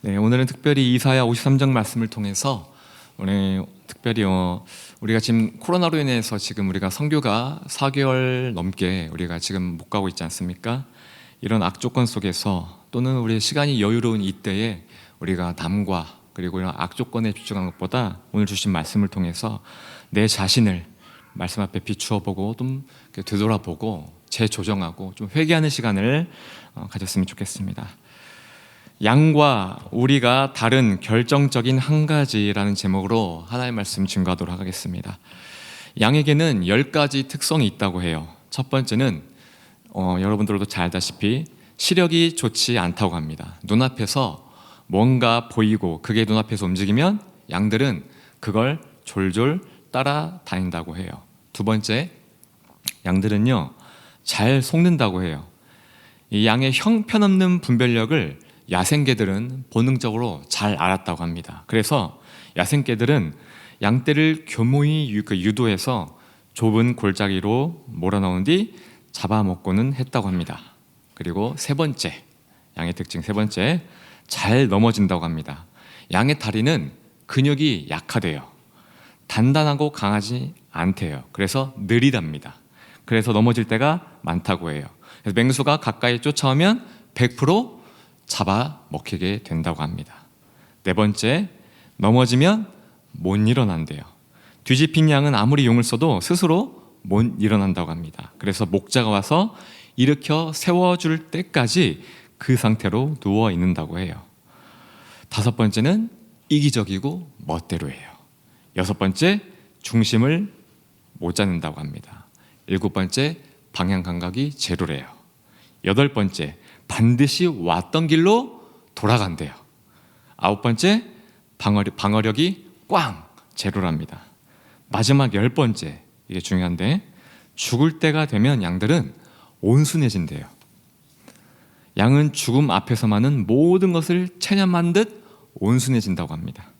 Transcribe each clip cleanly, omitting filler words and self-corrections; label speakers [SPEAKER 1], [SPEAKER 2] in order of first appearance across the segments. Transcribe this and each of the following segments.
[SPEAKER 1] 네, 오늘은 특별히 이사야 53장 말씀을 통해서 오늘 특별히 우리가 지금 코로나로 인해서 지금 우리가 선교가 4개월 넘게 우리가 지금 못 가고 있지 않습니까? 이런 악조건 속에서 또는 우리의 시간이 여유로운 이때에 우리가 남과 그리고 이런 악조건에 집중한 것보다 오늘 주신 말씀을 통해서 내 자신을 말씀 앞에 비추어 보고 좀 되돌아보고 재조정하고 좀 회개하는 시간을 가졌으면 좋겠습니다. 양과 우리가 다른 결정적인 한 가지라는 제목으로 하나의 말씀 증거하도록 하겠습니다. 양에게는 10가지 특성이 있다고 해요. 첫 번째는 여러분들도 잘 알다시피 시력이 좋지 않다고 합니다. 눈앞에서 뭔가 보이고 그게 눈앞에서 움직이면 양들은 그걸 졸졸 따라다닌다고 해요. 두 번째, 양들은요 잘 속는다고 해요. 이 양의 형편없는 분별력을 야생개들은 본능적으로 잘 알았다고 합니다. 그래서 야생개들은 양떼를 교묘히 유도해서 좁은 골짜기로 몰아넣은 뒤 잡아먹고는 했다고 합니다. 그리고 세 번째, 양의 특징 세 번째, 잘 넘어진다고 합니다. 양의 다리는 근육이 약하대요. 단단하고 강하지 않대요. 그래서 느리답니다. 그래서 넘어질 때가 많다고 해요. 그래서 맹수가 가까이 쫓아오면 100% 잡아먹히게 된다고 합니다. 네 번째, 넘어지면 못 일어난대요. 뒤집힌 양은 아무리 용을 써도 스스로 못 일어난다고 합니다. 그래서 목자가 와서 일으켜 세워줄 때까지 그 상태로 누워 있는다고 해요. 다섯 번째는 이기적이고 멋대로예요. 여섯 번째, 중심을 못 잡는다고 합니다. 일곱 번째, 방향 감각이 제로래요. 여덟 번째, 반드시 왔던 길로 돌아간대요. 아홉 번째, 방어력이 꽝 제로랍니다. 마지막 열 번째, 이게 중요한데 죽을 때가 되면 양들은 온순해진대요. 양은 죽음 앞에서만은 모든 것을 체념한 듯 온순해진다고 합니다.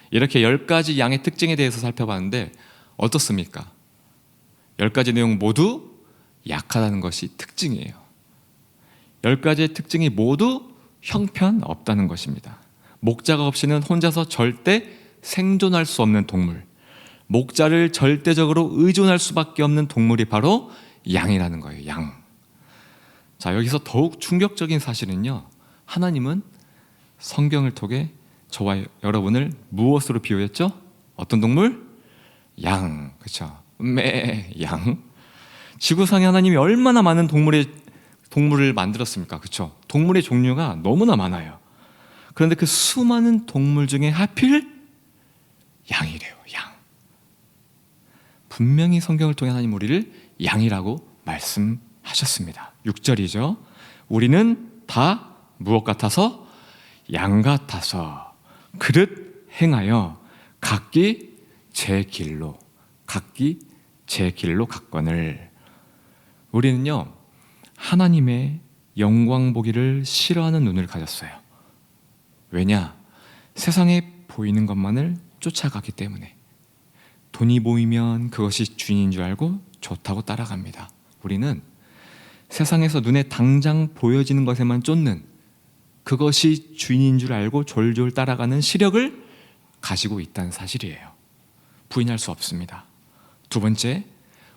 [SPEAKER 1] 이렇게 10가지 양의 특징에 대해서 살펴봤는데 어떻습니까? 10가지 내용 모두 약하다는 것이 특징이에요. 10가지의 특징이 모두 형편없다는 것입니다. 목자가 없이는 혼자서 절대 생존할 수 없는 동물, 목자를 절대적으로 의존할 수밖에 없는 동물이 바로 양이라는 거예요. 양. 자, 여기서 더욱 충격적인 사실은요, 하나님은 성경을 통해 저와 여러분을 무엇으로 비유했죠? 어떤 동물? 양. 그렇죠? 양. 지구상에 하나님이 얼마나 많은 동물을 만들었습니까? 그렇죠? 동물의 종류가 너무나 많아요. 그런데 그 수많은 동물 중에 하필 양이래요. 양. 분명히 성경을 통해 하나님 우리를 양이라고 말씀하셨습니다. 6절이죠. 우리는 다 무엇 같아서? 양 같아서 그릇 행하여 각기 제 길로 갔거늘. 우리는요 하나님의 영광 보기를 싫어하는 눈을 가졌어요. 왜냐? 세상에 보이는 것만을 쫓아가기 때문에. 돈이 보이면 그것이 주인인 줄 알고 좋다고 따라갑니다. 우리는 세상에서 눈에 당장 보여지는 것에만 쫓는, 그것이 주인인 줄 알고 졸졸 따라가는 시력을 가지고 있다는 사실이에요. 부인할 수 없습니다. 두 번째,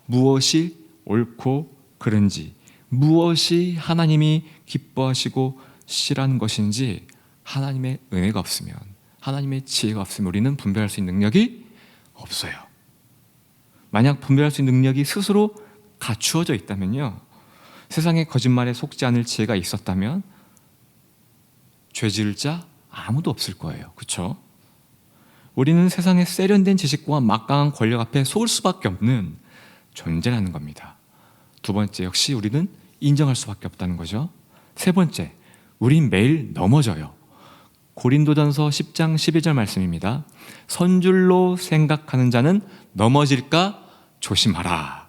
[SPEAKER 1] 무엇이 옳고 그른지, 무엇이 하나님이 기뻐하시고 싫어하는 것인지 하나님의 은혜가 없으면, 하나님의 지혜가 없으면 우리는 분별할 수 있는 능력이 없어요. 만약 분별할 수 있는 능력이 스스로 갖추어져 있다면요, 세상의 거짓말에 속지 않을 지혜가 있었다면 죄 지을 자 아무도 없을 거예요. 그렇죠? 우리는 세상의 세련된 지식과 막강한 권력 앞에 속을 수밖에 없는 존재라는 겁니다. 두 번째, 역시 우리는 인정할 수밖에 없다는 거죠. 세 번째, 우린 매일 넘어져요. 고린도전서 10장 12절 말씀입니다. 선줄로 생각하는 자는 넘어질까 조심하라.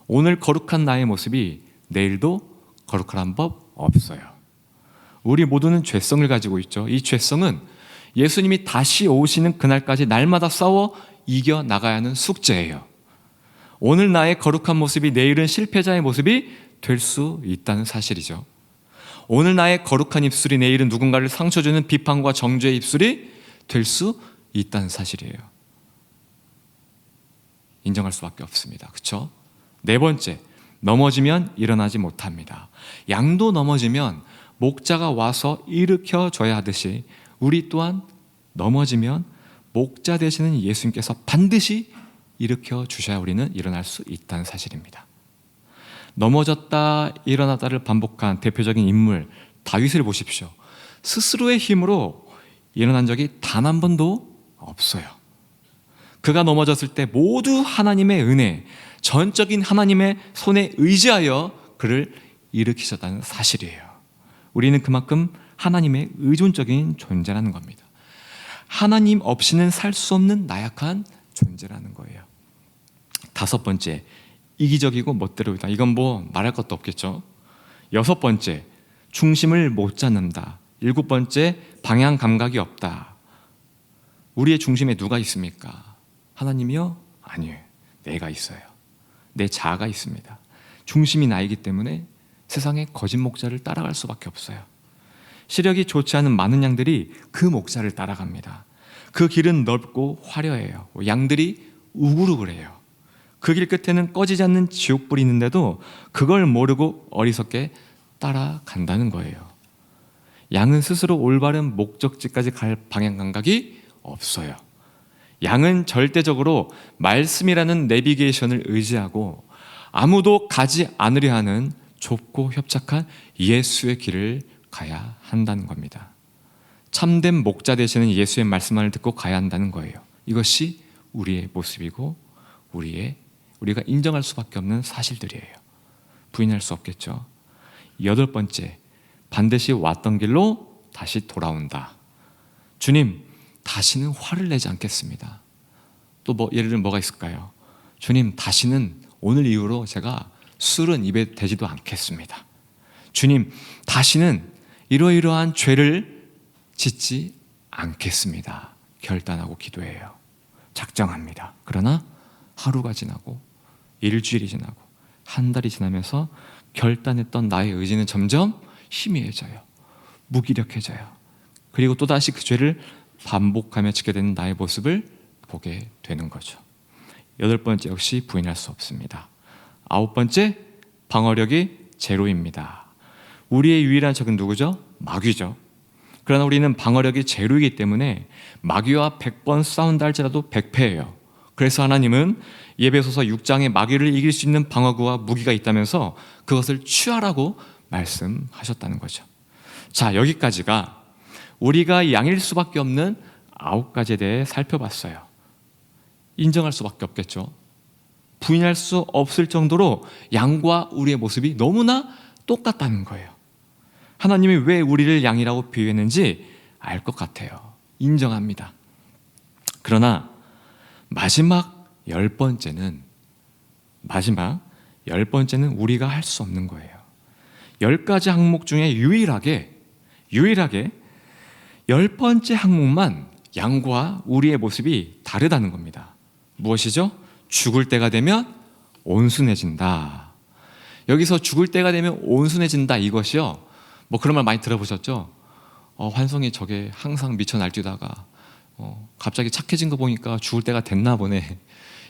[SPEAKER 1] 오늘 거룩한 나의 모습이 내일도 거룩한 법 없어요. 우리 모두는 죄성을 가지고 있죠. 이 죄성은 예수님이 다시 오시는 그날까지 날마다 싸워 이겨나가야 하는 숙제예요. 오늘 나의 거룩한 모습이 내일은 실패자의 모습이 될 수 있다는 사실이죠. 오늘 나의 거룩한 입술이 내일은 누군가를 상처 주는 비판과 정죄의 입술이 될 수 있다는 사실이에요. 인정할 수밖에 없습니다. 그렇죠? 네 번째, 넘어지면 일어나지 못합니다. 양도 넘어지면 목자가 와서 일으켜 줘야 하듯이 우리 또한 넘어지면 목자 되시는 예수님께서 반드시 일으켜 주셔야 우리는 일어날 수 있다는 사실입니다. 넘어졌다 일어났다를 반복한 대표적인 인물 다윗을 보십시오. 스스로의 힘으로 일어난 적이 단 한 번도 없어요. 그가 넘어졌을 때 모두 하나님의 은혜, 전적인 하나님의 손에 의지하여 그를 일으키셨다는 사실이에요. 우리는 그만큼 하나님의 의존적인 존재라는 겁니다. 하나님 없이는 살 수 없는 나약한 존재라는 거예요. 다섯 번째, 이기적이고 멋대로이다. 이건 뭐 말할 것도 없겠죠. 여섯 번째, 중심을 못 잡는다. 일곱 번째, 방향 감각이 없다. 우리의 중심에 누가 있습니까? 하나님이요? 아니에요. 내가 있어요. 내 자아가 있습니다. 중심이 나이기 때문에 세상의 거짓 목자를 따라갈 수밖에 없어요. 시력이 좋지 않은 많은 양들이 그 목자를 따라갑니다. 그 길은 넓고 화려해요. 양들이 우글우글해요. 그 길 끝에는 꺼지지 않는 지옥불이 있는데도 그걸 모르고 어리석게 따라간다는 거예요. 양은 스스로 올바른 목적지까지 갈 방향 감각이 없어요. 양은 절대적으로 말씀이라는 내비게이션을 의지하고 아무도 가지 않으려 하는 좁고 협착한 예수의 길을 가야 한다는 겁니다. 참된 목자 되시는 예수의 말씀만을 듣고 가야 한다는 거예요. 이것이 우리의 모습이고 우리가 인정할 수밖에 없는 사실들이에요. 부인할 수 없겠죠. 여덟 번째, 반드시 왔던 길로 다시 돌아온다. 주님, 다시는 화를 내지 않겠습니다. 또 예를 들면 뭐가 있을까요? 주님, 다시는 오늘 이후로 제가 술은 입에 대지도 않겠습니다. 주님, 다시는 이러이러한 죄를 짓지 않겠습니다. 결단하고 기도해요. 작정합니다. 그러나 하루가 지나고 일주일이 지나고 한 달이 지나면서 결단했던 나의 의지는 점점 희미해져요. 무기력해져요. 그리고 또다시 그 죄를 반복하며 지게 되는 나의 모습을 보게 되는 거죠. 여덟 번째, 역시 부인할 수 없습니다. 아홉 번째, 방어력이 제로입니다. 우리의 유일한 적은 누구죠? 마귀죠. 그러나 우리는 방어력이 제로이기 때문에 마귀와 100번 싸운다 할지라도 100패예요. 그래서 하나님은 에베소서 6장에 마귀를 이길 수 있는 방어구와 무기가 있다면서 그것을 취하라고 말씀하셨다는 거죠. 자, 여기까지가 우리가 양일 수밖에 없는 9가지에 대해 살펴봤어요. 인정할 수밖에 없겠죠. 부인할 수 없을 정도로 양과 우리의 모습이 너무나 똑같다는 거예요. 하나님이 왜 우리를 양이라고 비유했는지 알 것 같아요. 인정합니다. 그러나 마지막 열 번째는 우리가 할 수 없는 거예요. 10가지 항목 중에 유일하게 10번째 항목만 양과 우리의 모습이 다르다는 겁니다. 무엇이죠? 죽을 때가 되면 온순해진다. 여기서 죽을 때가 되면 온순해진다, 이것이요, 뭐 그런 말 많이 들어보셨죠? 환성이 저게 항상 미쳐 날뛰다가 갑자기 착해진 거 보니까 죽을 때가 됐나 보네.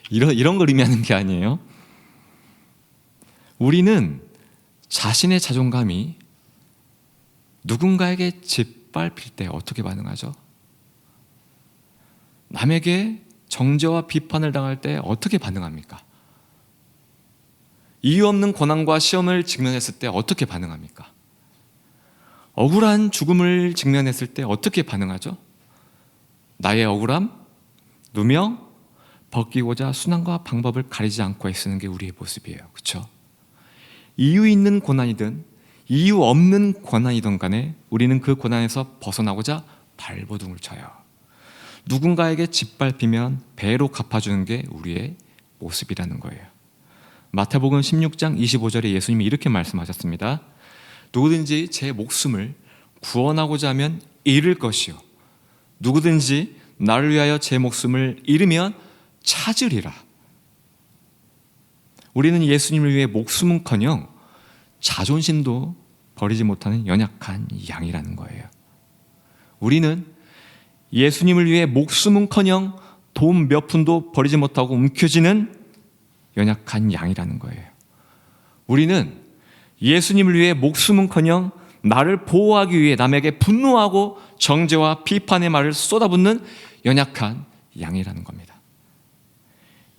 [SPEAKER 1] 이런 걸 의미하는 게 아니에요. 우리는 자신의 자존감이 누군가에게 짓밟힐 때 어떻게 반응하죠? 남에게 정죄와 비판을 당할 때 어떻게 반응합니까? 이유 없는 고난과 시험을 직면했을 때 어떻게 반응합니까? 억울한 죽음을 직면했을 때 어떻게 반응하죠? 나의 억울함, 누명, 벗기고자 순환과 방법을 가리지 않고 애쓰는 게 우리의 모습이에요. 그렇죠? 이유 있는 고난이든 이유 없는 고난이든 간에 우리는 그 고난에서 벗어나고자 발버둥을 쳐요. 누군가에게 짓밟히면 배로 갚아주는 게 우리의 모습이라는 거예요. 마태복음 16장 25절에 예수님이 이렇게 말씀하셨습니다. 누구든지 제 목숨을 구원하고자 하면 잃을 것이요, 누구든지 나를 위하여 제 목숨을 잃으면 찾으리라. 우리는 예수님을 위해 목숨은커녕 자존심도 버리지 못하는 연약한 양이라는 거예요. 우리는 예수님을 위해 목숨은커녕 돈 몇 푼도 버리지 못하고 움켜쥐는 연약한 양이라는 거예요. 우리는 예수님을 위해 목숨은커녕 나를 보호하기 위해 남에게 분노하고 정죄와 비판의 말을 쏟아붓는 연약한 양이라는 겁니다.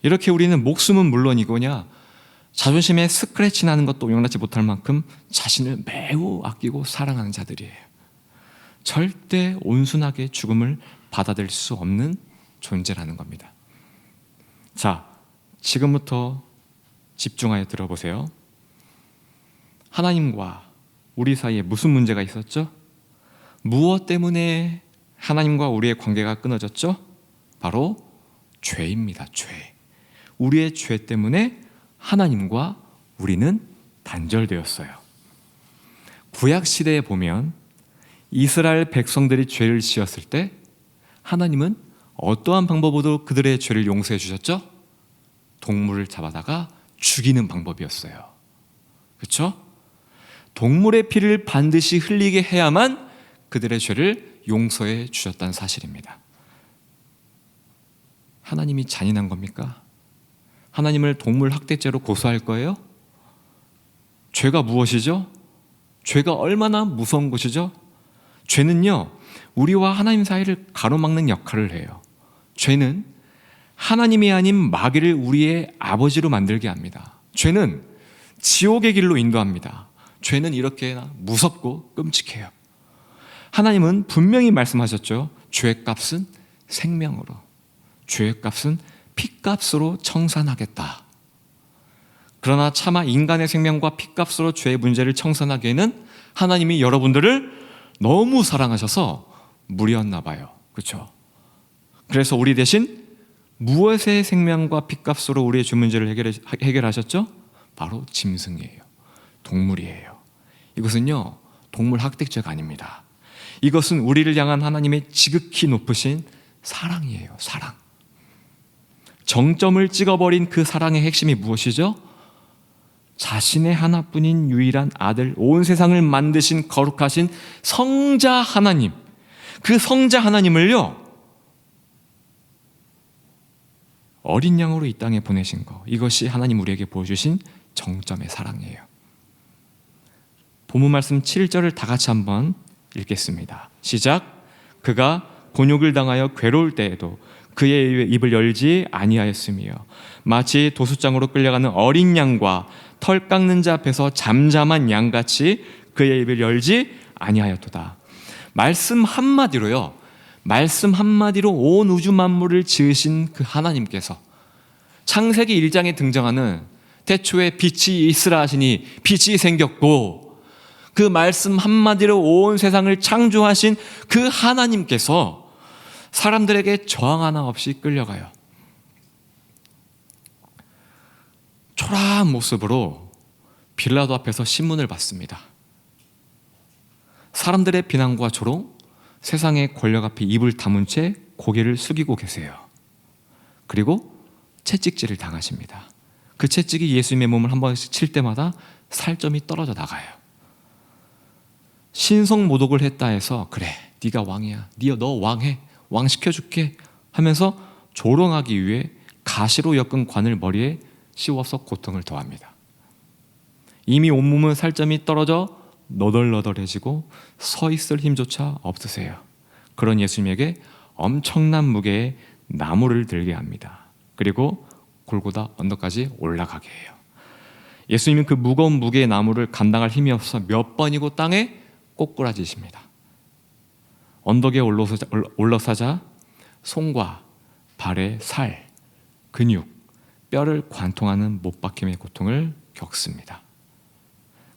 [SPEAKER 1] 이렇게 우리는 목숨은 물론이고냐 자존심에 스크래치 나는 것도 용납지 못할 만큼 자신을 매우 아끼고 사랑하는 자들이에요. 절대 온순하게 죽음을 받아들일 수 없는 존재라는 겁니다. 자, 지금부터 집중하여 들어보세요. 하나님과 우리 사이에 무슨 문제가 있었죠? 무엇 때문에 하나님과 우리의 관계가 끊어졌죠? 바로 죄입니다. 죄. 우리의 죄 때문에 하나님과 우리는 단절되었어요. 구약 시대에 보면 이스라엘 백성들이 죄를 지었을 때 하나님은 어떠한 방법으로 그들의 죄를 용서해 주셨죠? 동물을 잡아다가 죽이는 방법이었어요. 그렇죠? 동물의 피를 반드시 흘리게 해야만 그들의 죄를 용서해 주셨다는 사실입니다. 하나님이 잔인한 겁니까? 하나님을 동물 학대죄로 고소할 거예요? 죄가 무엇이죠? 죄가 얼마나 무서운 것이죠? 죄는요, 우리와 하나님 사이를 가로막는 역할을 해요. 죄는 하나님이 아닌 마귀를 우리의 아버지로 만들게 합니다. 죄는 지옥의 길로 인도합니다. 죄는 이렇게 무섭고 끔찍해요. 하나님은 분명히 말씀하셨죠. 죄의 값은 생명으로, 죄의 값은 피값으로 청산하겠다. 그러나 차마 인간의 생명과 피값으로 죄의 문제를 청산하기에는 하나님이 여러분들을 너무 사랑하셔서 무리였나 봐요. 그렇죠? 그래서 우리 대신 무엇의 생명과 피값으로 우리의 죄 문제를 해결하셨죠? 바로 짐승이에요. 동물이에요. 이것은요, 동물 학대죄가 아닙니다. 이것은 우리를 향한 하나님의 지극히 높으신 사랑이에요. 사랑. 정점을 찍어버린 그 사랑의 핵심이 무엇이죠? 자신의 하나뿐인 유일한 아들, 온 세상을 만드신 거룩하신 성자 하나님, 그 성자 하나님을요, 어린 양으로 이 땅에 보내신 거, 이것이 하나님 우리에게 보여주신 정점의 사랑이에요. 본문 말씀 7절을 다 같이 한번 읽겠습니다. 시작. 그가 곤욕을 당하여 괴로울 때에도 그의 입을 열지 아니하였으며 마치 도수장으로 끌려가는 어린 양과 털 깎는 자 앞에서 잠잠한 양같이 그의 입을 열지 아니하였도다. 말씀 한마디로요, 말씀 한마디로 온 우주 만물을 지으신 그 하나님께서 창세기 1장에 등장하는 태초에 빛이 있으라 하시니 빛이 생겼고, 그 말씀 한마디로 온 세상을 창조하신 그 하나님께서 사람들에게 저항 하나 없이 끌려가요. 초라한 모습으로 빌라도 앞에서 신문을 받습니다. 사람들의 비난과 조롱, 세상의 권력 앞에 입을 다문 채 고개를 숙이고 계세요. 그리고 채찍질을 당하십니다. 그 채찍이 예수님의 몸을 한 번씩 칠 때마다 살점이 떨어져 나가요. 신성모독을 했다 해서 그래, 네가 왕이야, 너 왕해, 왕 시켜줄게 하면서 조롱하기 위해 가시로 엮은 관을 머리에 씌워서 고통을 더합니다. 이미 온몸은 살점이 떨어져 너덜너덜해지고 서 있을 힘조차 없으세요. 그런 예수님에게 엄청난 무게의 나무를 들게 합니다. 그리고 골고다 언덕까지 올라가게 해요. 예수님은 그 무거운 무게의 나무를 감당할 힘이 없어 몇 번이고 땅에 꼬꾸라지십니다. 언덕에 올라서자 손과 발의 살, 근육, 뼈를 관통하는 못박힘의 고통을 겪습니다.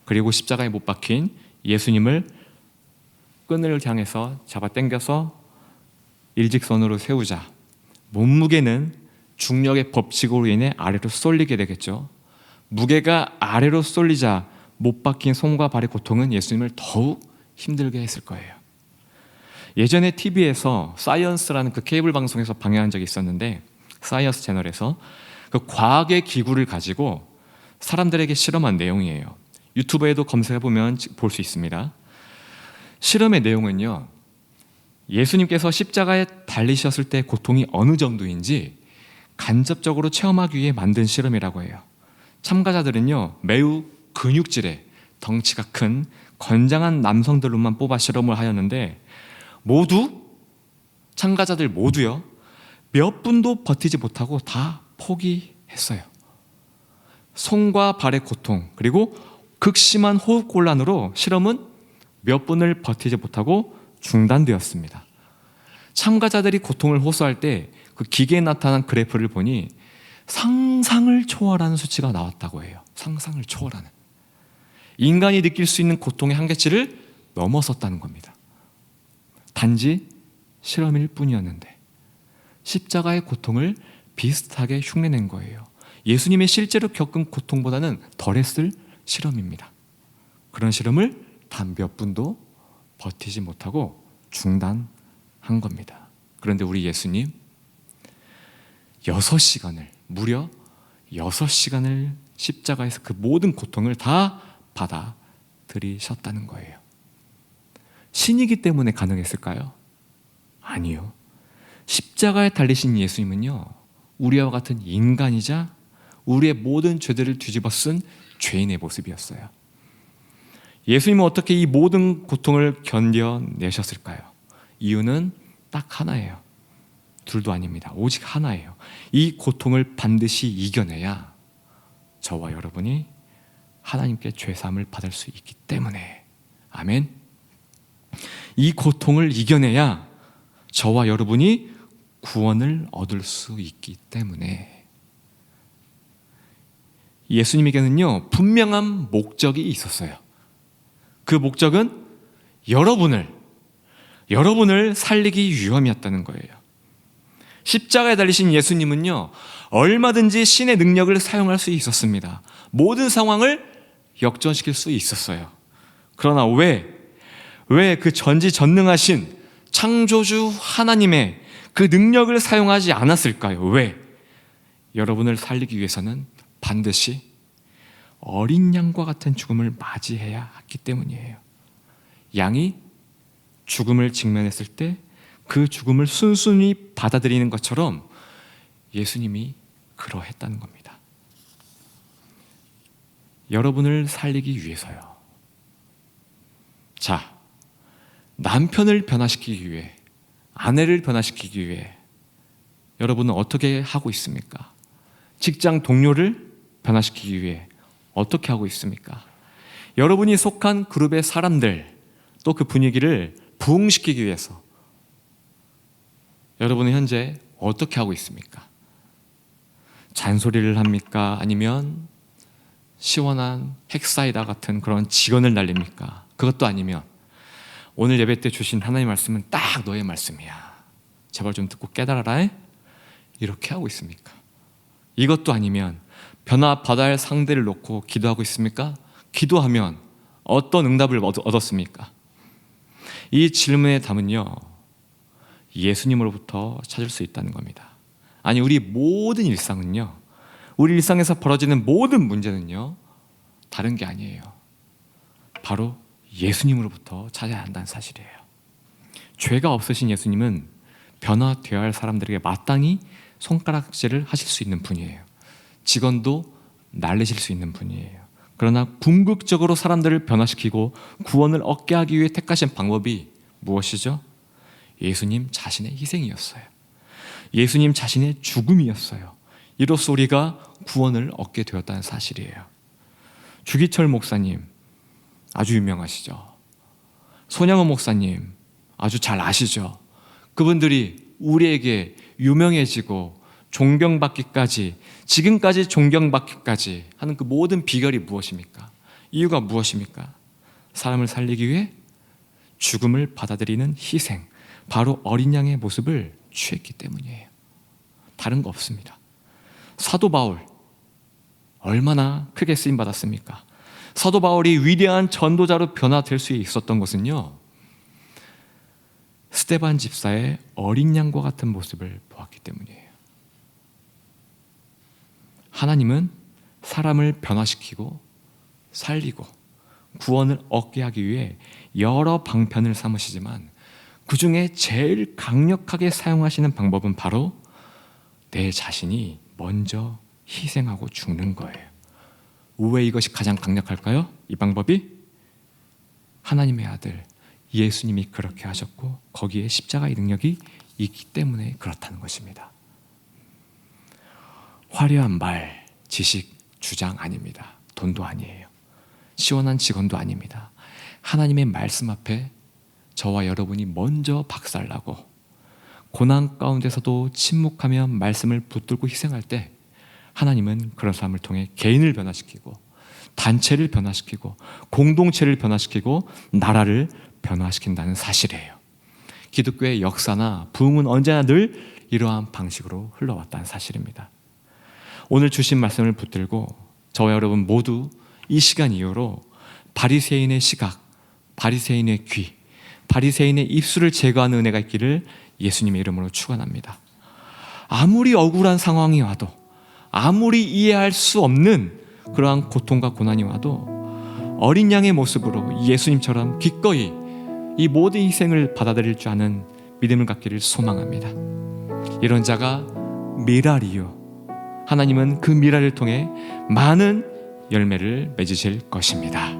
[SPEAKER 1] 그리고 십자가에 못 박힌 예수님을 끈을 향해서 잡아 당겨서 일직선으로 세우자 몸무게는 중력의 법칙으로 인해 아래로 쏠리게 되겠죠. 무게가 아래로 쏠리자 못 박힌 손과 발의 고통은 예수님을 더욱 힘들게 했을 거예요. 예전에 TV에서 사이언스라는 그 케이블 방송에서 방영한 적이 있었는데, 사이언스 채널에서 그 과학의 기구를 가지고 사람들에게 실험한 내용이에요. 유튜브에도 검색해보면 볼 수 있습니다. 실험의 내용은요, 예수님께서 십자가에 달리셨을 때 고통이 어느 정도인지 간접적으로 체험하기 위해 만든 실험이라고 해요. 참가자들은요, 매우 근육질의 덩치가 큰 건장한 남성들로만 뽑아 실험을 하였는데 참가자들 모두요, 몇 분도 버티지 못하고 다 포기했어요. 손과 발의 고통, 그리고 극심한 호흡곤란으로 실험은 몇 분을 버티지 못하고 중단되었습니다. 참가자들이 고통을 호소할 때 그 기계에 나타난 그래프를 보니 상상을 초월하는 수치가 나왔다고 해요. 상상을 초월하는. 인간이 느낄 수 있는 고통의 한계치를 넘어섰다는 겁니다. 단지 실험일 뿐이었는데 십자가의 고통을 비슷하게 흉내낸 거예요. 예수님이 실제로 겪은 고통보다는 덜했을 실험입니다. 그런 실험을 단 몇 분도 버티지 못하고 중단한 겁니다. 그런데 우리 예수님 6시간을, 무려 6시간을 십자가에서 그 모든 고통을 다 받아들이셨다는 거예요. 신이기 때문에 가능했을까요? 아니요. 십자가에 달리신 예수님은요, 우리와 같은 인간이자 우리의 모든 죄들을 뒤집어 쓴 죄인의 모습이었어요. 예수님은 어떻게 이 모든 고통을 견뎌내셨을까요? 이유는 딱 하나예요. 둘도 아닙니다. 오직 하나예요. 이 고통을 반드시 이겨내야 저와 여러분이 하나님께 죄사함을 받을 수 있기 때문에. 아멘. 이 고통을 이겨내야 저와 여러분이 구원을 얻을 수 있기 때문에. 예수님에게는요, 분명한 목적이 있었어요. 그 목적은 여러분을 살리기 위함이었다는 거예요. 십자가에 달리신 예수님은요, 얼마든지 신의 능력을 사용할 수 있었습니다. 모든 상황을 역전시킬 수 있었어요. 그러나 왜 그 전지전능하신 창조주 하나님의 그 능력을 사용하지 않았을까요? 왜? 여러분을 살리기 위해서는 반드시 어린 양과 같은 죽음을 맞이해야 했기 때문이에요. 양이 죽음을 직면했을 때 그 죽음을 순순히 받아들이는 것처럼 예수님이 그러했다는 겁니다. 여러분을 살리기 위해서요. 자, 남편을 변화시키기 위해, 아내를 변화시키기 위해 여러분은 어떻게 하고 있습니까? 직장 동료를 변화시키기 위해 어떻게 하고 있습니까? 여러분이 속한 그룹의 사람들, 또 그 분위기를 부흥시키기 위해서 여러분은 현재 어떻게 하고 있습니까? 잔소리를 합니까? 아니면 시원한 핵사이다 같은 그런 직언을 날립니까? 그것도 아니면 오늘 예배 때 주신 하나님의 말씀은 딱 너의 말씀이야, 제발 좀 듣고 깨달아라, 이렇게 하고 있습니까? 이것도 아니면 변화받아야 할 상대를 놓고 기도하고 있습니까? 기도하면 어떤 응답을 얻었습니까? 이 질문의 답은요, 예수님으로부터 찾을 수 있다는 겁니다. 아니, 우리 모든 일상은요, 우리 일상에서 벌어지는 모든 문제는요, 다른 게 아니에요. 바로 예수님으로부터 찾아야 한다는 사실이에요. 죄가 없으신 예수님은 변화되어야 할 사람들에게 마땅히 손가락질을 하실 수 있는 분이에요. 직언도 날리실 수 있는 분이에요. 그러나 궁극적으로 사람들을 변화시키고 구원을 얻게 하기 위해 택하신 방법이 무엇이죠? 예수님 자신의 희생이었어요. 예수님 자신의 죽음이었어요. 이로써 우리가 구원을 얻게 되었다는 사실이에요. 주기철 목사님 아주 유명하시죠. 손양원 목사님 아주 잘 아시죠. 그분들이 우리에게 유명해지고 존경받기까지, 지금까지 존경받기까지 하는 그 모든 비결이 무엇입니까? 이유가 무엇입니까? 사람을 살리기 위해 죽음을 받아들이는 희생, 바로 어린 양의 모습을 취했기 때문이에요. 다른 거 없습니다. 사도 바울 얼마나 크게 쓰임받았습니까? 사도 바울이 위대한 전도자로 변화될 수 있었던 것은요, 스데반 집사의 어린 양과 같은 모습을 보았기 때문이에요. 하나님은 사람을 변화시키고 살리고 구원을 얻게 하기 위해 여러 방편을 삼으시지만 그 중에 제일 강력하게 사용하시는 방법은 바로 내 자신이 먼저 희생하고 죽는 거예요. 왜 이것이 가장 강력할까요? 이 방법이 하나님의 아들 예수님이 그렇게 하셨고 거기에 십자가의 능력이 있기 때문에 그렇다는 것입니다. 화려한 말, 지식, 주장 아닙니다. 돈도 아니에요. 시원한 직원도 아닙니다. 하나님의 말씀 앞에 저와 여러분이 먼저 박살나고 고난 가운데서도 침묵하며 말씀을 붙들고 희생할 때 하나님은 그런 삶을 통해 개인을 변화시키고 단체를 변화시키고 공동체를 변화시키고 나라를 변화시킨다는 사실이에요. 기독교의 역사나 부흥은 언제나 늘 이러한 방식으로 흘러왔다는 사실입니다. 오늘 주신 말씀을 붙들고 저와 여러분 모두 이 시간 이후로 바리새인의 시각, 바리새인의 귀, 바리새인의 입술을 제거하는 은혜가 있기를 예수님의 이름으로 축원합니다. 아무리 억울한 상황이 와도 아무리 이해할 수 없는 그러한 고통과 고난이 와도 어린 양의 모습으로 예수님처럼 기꺼이 이 모든 희생을 받아들일 줄 아는 믿음을 갖기를 소망합니다. 이런 자가 미랄이요, 하나님은 그 미랄을 통해 많은 열매를 맺으실 것입니다.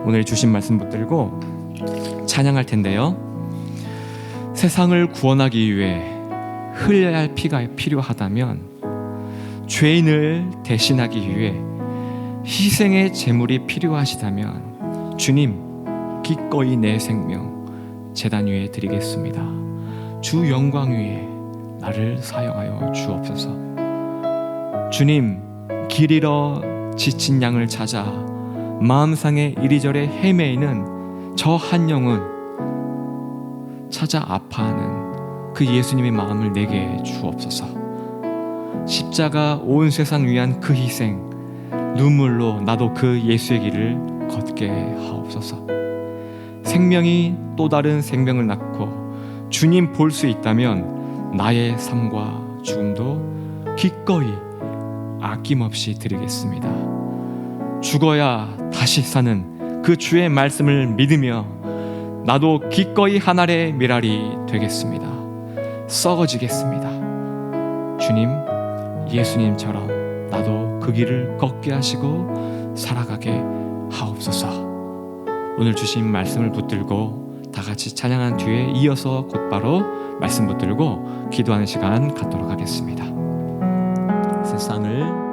[SPEAKER 1] 오늘 주신 말씀 붙들고 찬양할 텐데요. 세상을 구원하기 위해 흘려야 할 피가 필요하다면, 죄인을 대신하기 위해 희생의 제물이 필요하시다면 주님 기꺼이 내 생명 제단 위에 드리겠습니다. 주 영광 위에 나를 사용하여 주옵소서. 주님, 길 잃어 지친 양을 찾아 마음상에 이리저리 헤매이는 저 한 영혼 찾아 아파하는 그 예수님의 마음을 내게 주옵소서. 십자가 온 세상 위한 그 희생, 눈물로 나도 그 예수의 길을 걷게 하옵소서. 생명이 또 다른 생명을 낳고 주님 볼 수 있다면 나의 삶과 죽음도 기꺼이 아낌없이 드리겠습니다. 죽어야 다시 사는 그 주의 말씀을 믿으며 나도 기꺼이 한 알의 미랄이 되겠습니다. 썩어지겠습니다. 주님, 예수님처럼 나도 그 길을 걷게 하시고 살아가게 하옵소서. 오늘 주신 말씀을 붙들고 다 같이 찬양한 뒤에 이어서 곧바로 말씀 붙들고 기도하는 시간 갖도록 하겠습니다. 세상을